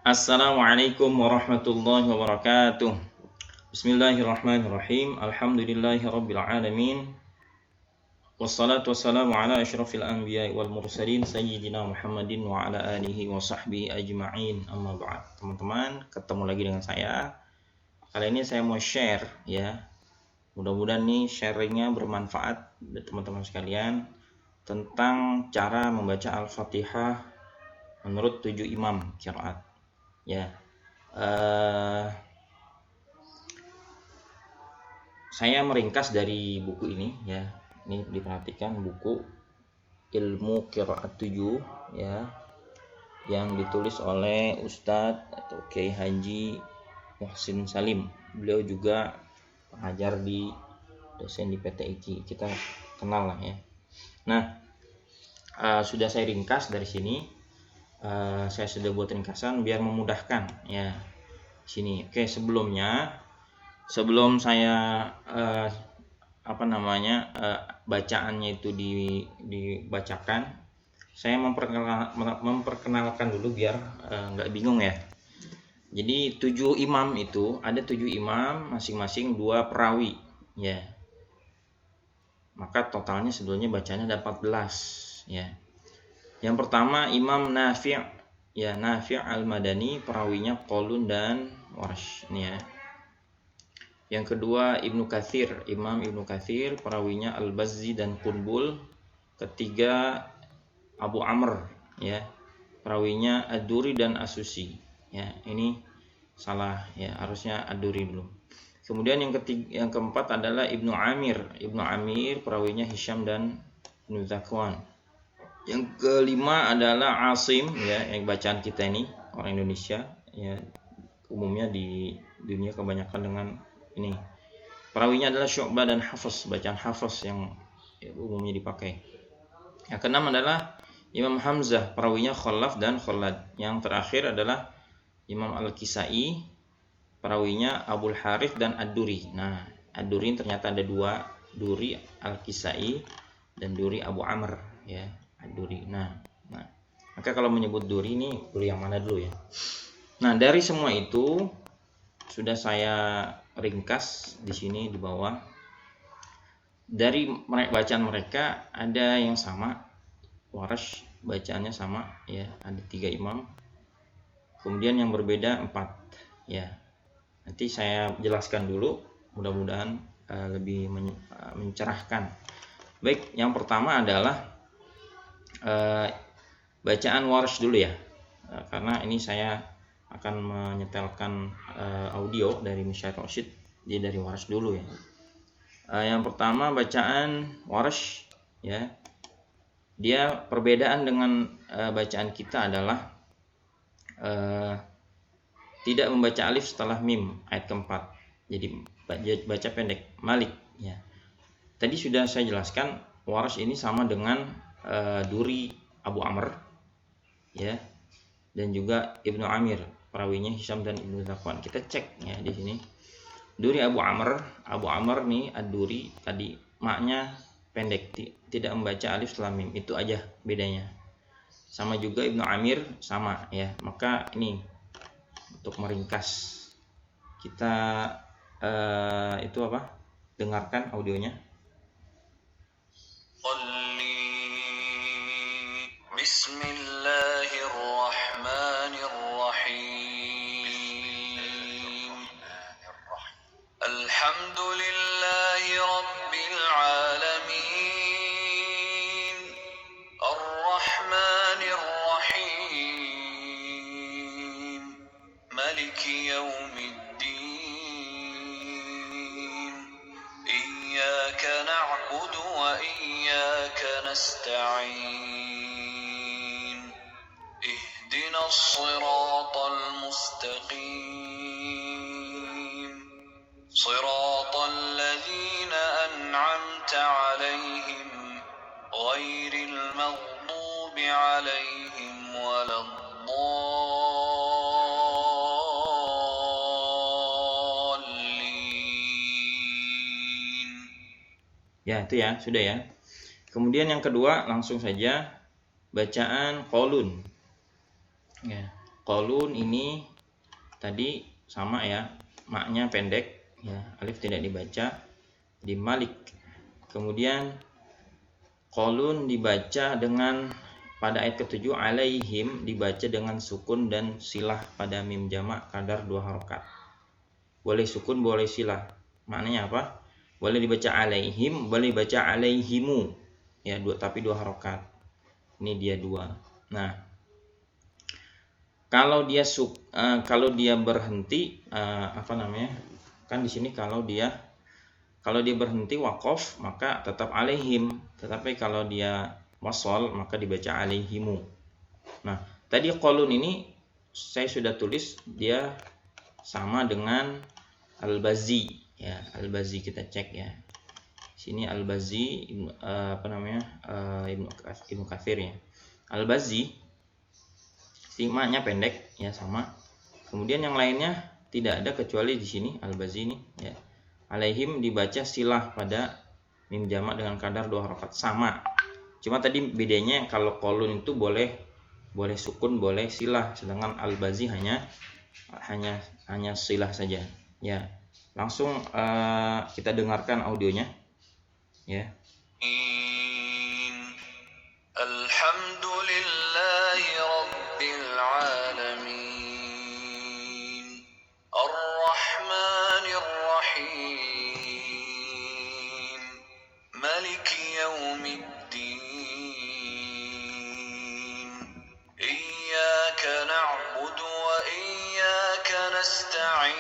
Assalamualaikum warahmatullahi wabarakatuh. Bismillahirrahmanirrahim. Alhamdulillahirabbil alamin. Wassalatu wassalamu ala asyrafil anbiya'i wal mursalin sayyidina Muhammadin wa ala alihi wa sahbihi ajma'in. Amma ba'd. Teman-teman, ketemu lagi dengan saya. Kali ini saya mau share ya. Mudah-mudahan nih sharingnya bermanfaat buat teman-teman sekalian tentang cara membaca Al-Fatihah menurut 7 imam qiraat. Ya, saya meringkas dari buku ini ya. Ini diperhatikan buku Ilmu Qiraat 7 ya, yang ditulis oleh Ustadz atau Kiai Haji Muhsin Salim. Beliau juga pengajar di dosen di PTIQ. Kita kenal lah ya. Nah, sudah saya ringkas dari sini. Saya sudah buat ringkasan biar memudahkan ya sini. Oke, sebelum saya bacaannya itu dibacakan, saya memperkenalkan dulu biar nggak bingung ya. Jadi 7 imam itu ada 7 imam, masing-masing 2 perawi ya. Maka totalnya sebetulnya bacanya ada 14 ya. Yang pertama Imam Nafi' ya, Nafi' Al-Madani, perawinya Qalun dan Warsh ya. Yang kedua Ibnu Katsir, Imam Ibnu Katsir, perawinya Al-Bazzi dan Qunbul. Ketiga Abu Amr ya, perawinya Ad-Duri dan As-Susi ya. Ini salah ya, harusnya Ad-Duri dulu. Kemudian yang keempat adalah Ibnu Amir, perawinya Hisham dan Ibnu Zakwan. Yang kelima adalah Asim ya, yang bacaan kita ini orang Indonesia ya, umumnya di dunia kebanyakan dengan ini. Perawinya adalah Syu'bah dan Hafs, bacaan Hafs yang umumnya dipakai. Yang keenam adalah Imam Hamzah, perawinya Khalaf dan Khalad. Yang terakhir adalah Imam Al-Kisai, perawinya Abul Harith dan Ad-Duri. Nah, Ad-Duri ternyata ada 2, Duri Al-Kisai dan Duri Abu Amr ya. Ad-Duri. Nah, maka kalau menyebut Duri ini Duri yang mana dulu ya? Nah, dari semua itu sudah saya ringkas di sini di bawah. Dari bacaan mereka ada yang sama, Warsh bacaannya sama ya, ada 3 imam. Kemudian yang berbeda 4 ya. Nanti saya jelaskan dulu, mudah-mudahan lebih mencerahkan. Baik, yang pertama adalah bacaan Warsh dulu ya, karena ini saya akan menyetelkan audio dari Musyayikh Rasyid, jadi dari Warsh dulu ya. Yang pertama bacaan Warsh ya, dia perbedaan dengan bacaan kita adalah tidak membaca alif setelah mim ayat keempat, jadi baca pendek Malik ya. Tadi sudah saya jelaskan Warsh ini sama dengan Duri Abu Amr ya, dan juga Ibnu Amir, perawinya Hisham dan Ibnu Zakwan. Kita cek ya di sini. Duri Abu Amr nih, Ad-Duri tadi maknya pendek, tidak membaca alif setelah mim, itu aja bedanya. Sama juga Ibnu Amir sama ya. Maka ini untuk meringkas kita dengarkan audionya. Bismillahirrahmanirrahim. Alhamdulillahi rabbil alamin. Ar-Rahmanir Rahim. Maliki yaumiddin. Iyyaka na'budu wa iyyaka nasta'in. اهدنا الصراط المستقيم صراط الذين أنعمت عليهم غير المغضوب عليهم ولا الضالين. Ya, itu ya, sudah ya. Kemudian yang kedua langsung saja bacaan Qalun. Ya. Qalun ini tadi sama ya, maknya pendek ya, alif tidak dibaca di Malik. Kemudian qalun dibaca dengan pada ayat ke-7 alaihim dibaca dengan sukun dan silah pada mim jamak kadar 2 harokat. Boleh sukun, boleh silah. Maknanya apa? Boleh dibaca alaihim, boleh dibaca alaihimu. Ya, tapi 2 harokat. Ini dia 2. Nah, kalau dia berhenti kan di sini kalau dia berhenti waqaf maka tetap alaihim, tetapi kalau dia wasol maka dibaca alaihimu. Nah, tadi qalun ini saya sudah tulis dia sama dengan Al-Bazzi ya. Al-Bazzi kita cek ya. Sini Al-Bazzi Ibnu Katsir ya. Al-Bazzi maknya pendek ya sama. Kemudian yang lainnya tidak ada kecuali di sini Al-Bazzi ini ya. Alaihim dibaca silah pada mim jamak dengan kadar 2 harokat sama. Cuma tadi bedanya kalau qalun itu boleh sukun, boleh silah, sedangkan Al-Bazzi hanya silah saja ya. Langsung kita dengarkan audionya ya. Alhamdulillahi Rabbil Alamin Ar-Rahmanir Rahim Maliki Yawmiddin Iyyaka na'budu wa iyyaka nasta'in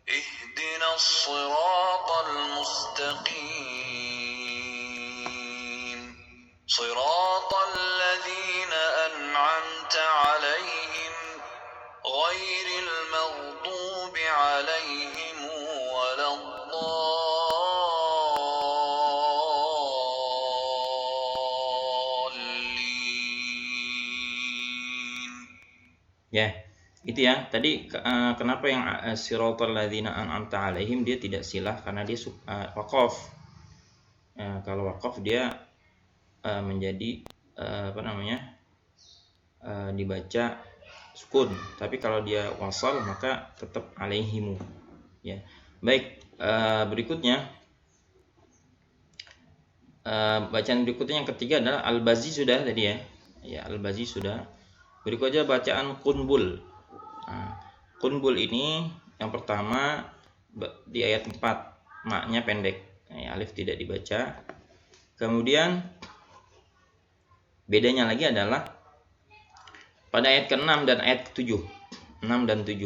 Ihdinas siratal mustaqim صراط الذين أنعمت عليهم غير المغضوب عليهم ولا الضالين. Ya, itu ya. Tadi kenapa yang siratal ladzina an'amta alaihim dia tidak silah karena dia waqaf. Kalau waqaf dia menjadi dibaca sukun, tapi kalau dia wasal maka tetap alaihimu ya. Baik, berikutnya bacaan berikutnya yang ketiga adalah Al-Bazzi sudah tadi ya. Ya, Al-Bazzi sudah. Berikutnya bacaan Qunbul. Qunbul ini yang pertama di ayat 4 maknya pendek ya, alif tidak dibaca. Kemudian bedanya lagi adalah pada ayat ke-6 dan ayat ke-7. 6 dan 7.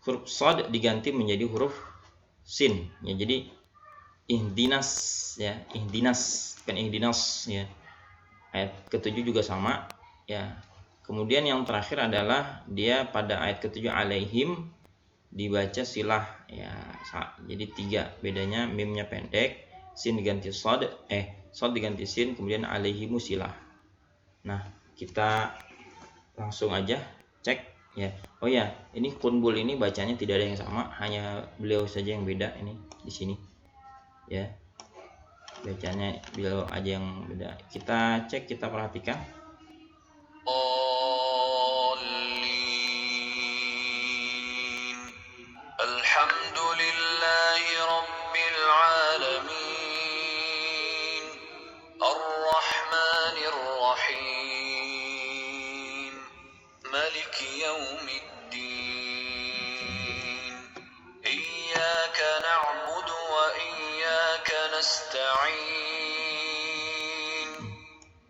Huruf shad diganti menjadi huruf sin. Ya, jadi ihdinas ya, ihdinas bukan ihdinas ya. Ayat ke-7 juga sama ya. Kemudian yang terakhir adalah dia pada ayat ke-7 alaihim dibaca silah ya. Jadi 3 bedanya, mimnya pendek, sin diganti shad, shad diganti sin, kemudian alaihimu silah. Nah, kita langsung aja cek ya. Oh ya, ini Qunbul ini bacanya tidak ada yang sama, hanya beliau saja yang beda ini di sini. Ya. Bacanya beliau aja yang beda. Kita cek, kita perhatikan. Alhamdulillahi Rabbil Alamin Ar-Rahmanir Rahim Maliki Yawmiddin Iyyaka na'budu wa iyyaka nasta'in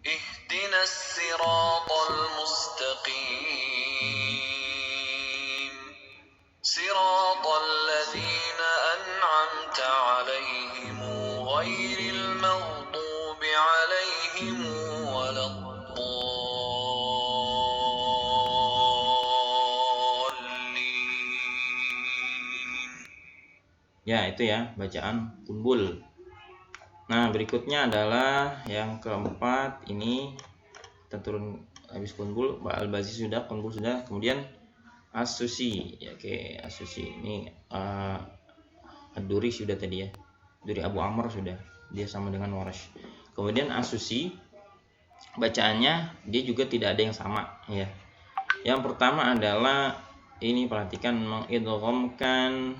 Ihdinas siratal mustaqim Siratal ladzina an'amta 'alaihim ghairil maghdubi 'alaihim waladdallin. Ya, itu ya bacaan Qunbul. Nah, berikutnya adalah yang keempat. Ini kita turun habis Qunbul, Al-Bazzi sudah, Qunbul sudah, kemudian As-Susi ya, oke. As-Susi ini Ad-Duri sudah tadi ya. Duri Abu Amr sudah, dia sama dengan Warash. Kemudian As-Susi bacaannya dia juga tidak ada yang sama ya. Yang pertama adalah ini, perhatikan, mengidghamkan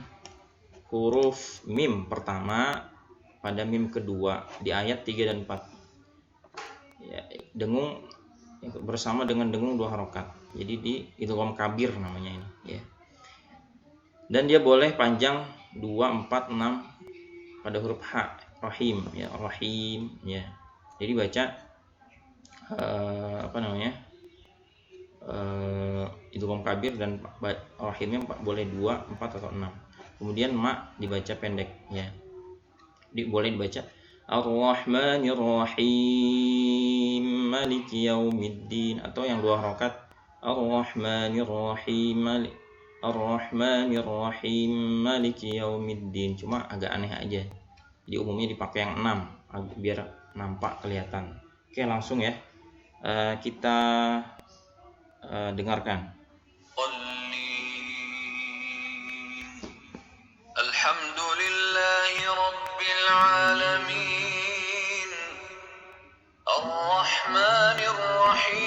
huruf mim pertama pada mim kedua di ayat 3 dan 4. Ya, dengung bersama dengan dengung 2 harokat. Jadi di idgham kabir namanya ini ya. Dan dia boleh panjang 2, 4, 6 pada huruf ha, rahim ya, rahim ya. Jadi baca idgham kabir dan rahimnya boleh 2, 4 atau 6. Kemudian ma dibaca pendek ya. Boleh dibaca Ar-Rahmanir Rahim Maliki Yaumiddin, atau yang 2 harokat Ar-Rahmanir Rahim Ar-Rahmanir Rahim Maliki Yaumiddin. Cuma agak aneh aja. Jadi umumnya dipakai yang 6 biar nampak kelihatan. Oke, langsung ya. Kita dengarkan. Alhamdulillahi Rabbil Alamin Ar-Rahmanir Rahim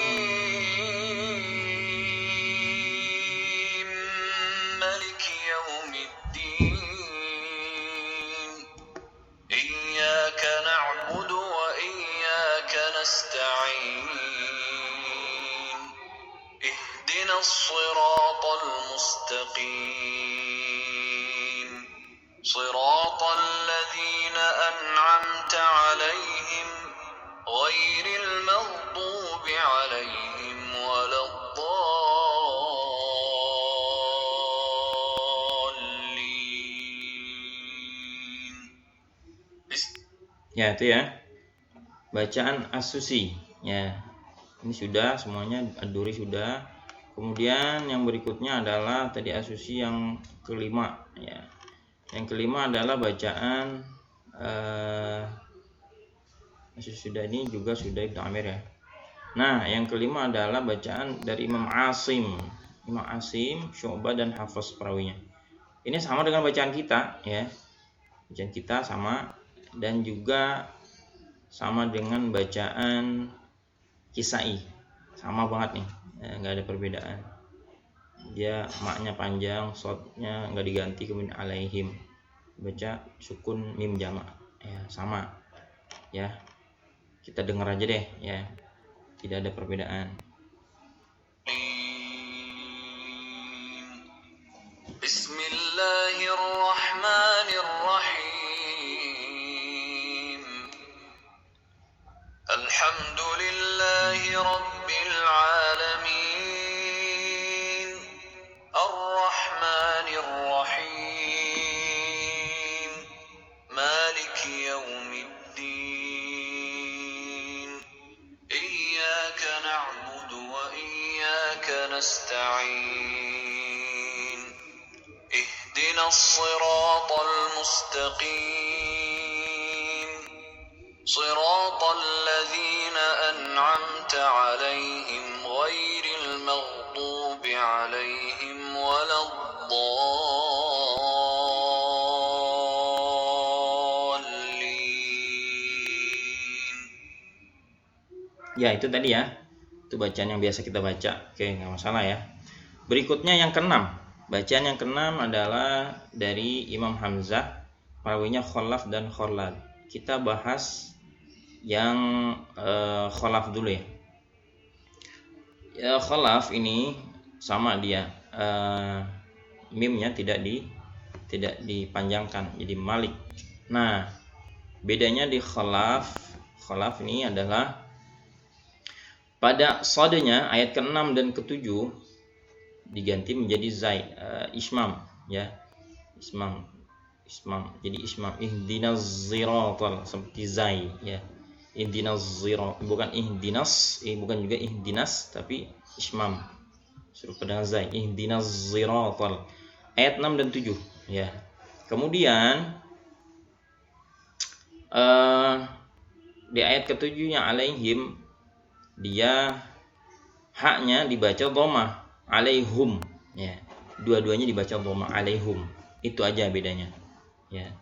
Maliki Yaumiddin Iyyaka na'budu wa iyyaka nasta'in Ihdinas siratal mustaqim Siratal ladzina an'amta 'alaihim ghairil maghdubi 'alaihim waladdallin. Ya, itu ya. Bacaan As-Susi ya. Ini sudah semuanya, Ad-Duri sudah. Kemudian yang berikutnya adalah tadi As-Susi yang kelima ya. Yang kelima adalah bacaan As-Susi sudah, ini juga sudah Ibnu Amir ya. Nah, yang kelima adalah bacaan dari Imam Asim, Syu'bah dan Hafs perawinya. Ini sama dengan bacaan kita ya. Bacaan kita sama, dan juga sama dengan bacaan Kisai, sama banget nih ya, nggak ada perbedaan. Dia maknya panjang, shotnya nggak diganti, kemudian alaihim baca sukun mim jamak ya, sama ya. Kita dengar aja deh ya, tidak ada perbedaan. Bismillahirrahmanirrahim Alhamdulillahi Rabbil Alamin Ar-Rahmanir Rahim Maliki Yaumiddin Iyyaka na'budu wa iyyaka nasta'in Ihdinas siratal mustaqim Siratal ladzina an'amta 'alaihim ghairil maghdubi 'alaihim waladdallin. Ya, itu tadi ya. Itu bacaan yang biasa kita baca. Oke, nggak masalah ya. Berikutnya yang keenam. Bacaan yang keenam adalah dari Imam Hamzah, perawinya Khalaf dan Khallad. Kita bahas yang Khalaf dulu ya. Ya, Khalaf ini sama dia, mimnya tidak dipanjangkan, jadi Malik. Nah, bedanya di Khalaf ini adalah pada shadnya ayat ke-6 dan ke-7 diganti menjadi zai, ismam ya. Ismam. Jadi ismam, ihdinas siratal, seperti zai ya. Ihdinas siratal, bukan ihdinas, bukan juga ihdinas, tapi ismam. Serupa dengan zai, ihdinas siratal. Ayat 6 dan 7 ya. Kemudian di ayat ke-7 yang alaihim, dia haknya dibaca dhammah, alaihum ya. Dua-duanya dibaca dhammah, alaihum. Itu aja bedanya ya.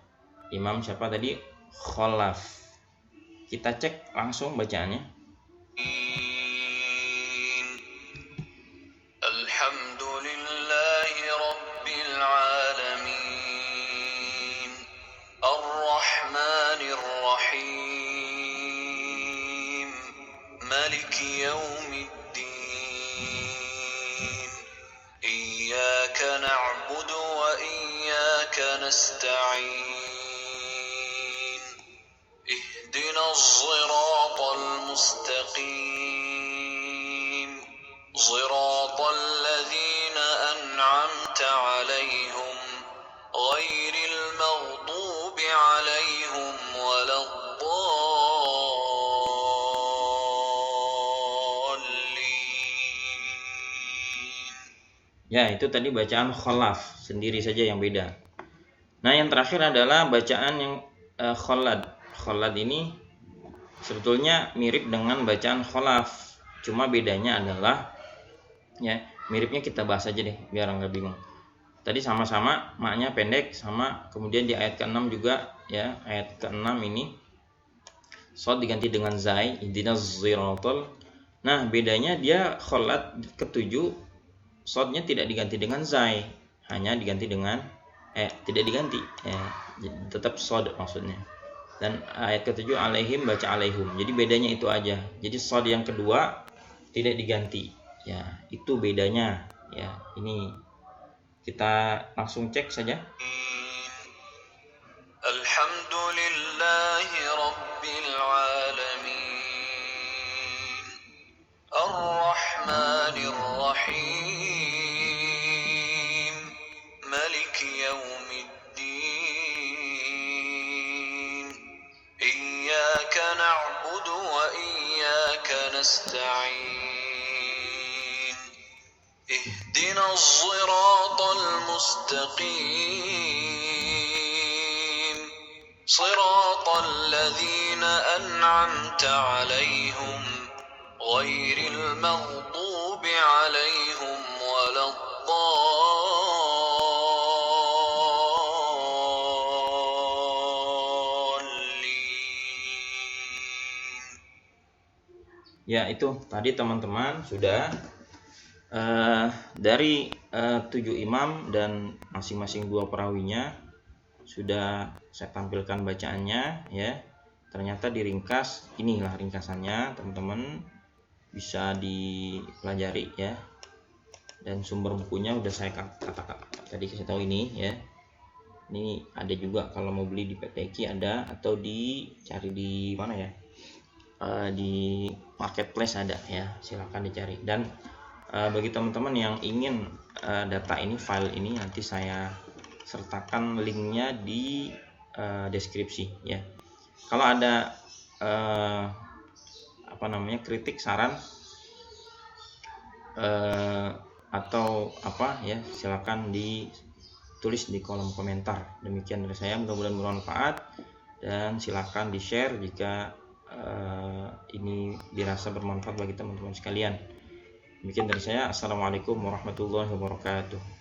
Imam siapa tadi? Khalaf. Kita cek langsung bacaannya. الحمد لله رب العالمين الرحمن الرحيم ملك يوم الدين إياك نعبد وإياك نستعين اهدنا الصراط المستقيم صراط الذين أنعمت عليهم غير المغضوب عليهم ولا الضالين. Ya, itu tadi bacaan kholaf, sendiri saja yang beda. Nah, yang terakhir adalah bacaan yang kholad. Kholad ini sebetulnya mirip dengan bacaan kholaf, cuma bedanya adalah, ya, miripnya kita bahas aja deh biar nggak bingung. Tadi sama-sama maknya pendek, sama kemudian di ayat ke-6 juga, ya, ayat ke-6 ini shad diganti dengan zai, ihdinas shiratal. Nah, bedanya dia kholad ke-7, shadnya tidak diganti dengan zai, hanya diganti dengan tidak diganti, tetap shad maksudnya. Dan ayat ke-7 alaihim baca alaihum. Jadi bedanya itu aja. Jadi shad yang kedua tidak diganti. Ya, itu bedanya. Ya, ini kita langsung cek saja. Alhamdulillahi rabbil alamin Ar-Rahmanir Rahim Maliki yaumiddin Iyyaka na'budu wa iyyaka nasta'in Ihdina as-siratal mustaqim Siratal ladzina an'amta 'alaihim ghairil maghdubi 'alaihim waladdallin. Ya, itu tadi teman-teman sudah dari 7 imam dan masing-masing 2 perawinya sudah saya tampilkan bacaannya, ya. Ternyata diringkas, inilah ringkasannya, teman-teman bisa dipelajari, ya. Dan sumber bukunya udah saya katakan tadi, saya tahu ini, ya. Ini ada juga kalau mau beli di PTQ ada, atau dicari di mana ya, di marketplace ada, ya, silahkan dicari. Dan bagi teman-teman yang ingin data ini, file ini, nanti saya sertakan linknya di deskripsi, ya. Kalau ada kritik, saran atau apa, ya, silakan ditulis di kolom komentar. Demikian dari saya, mudah-mudahan bermanfaat, dan silakan di-share jika ini dirasa bermanfaat bagi teman-teman sekalian. Demikian dari saya. Assalamualaikum warahmatullahi wabarakatuh.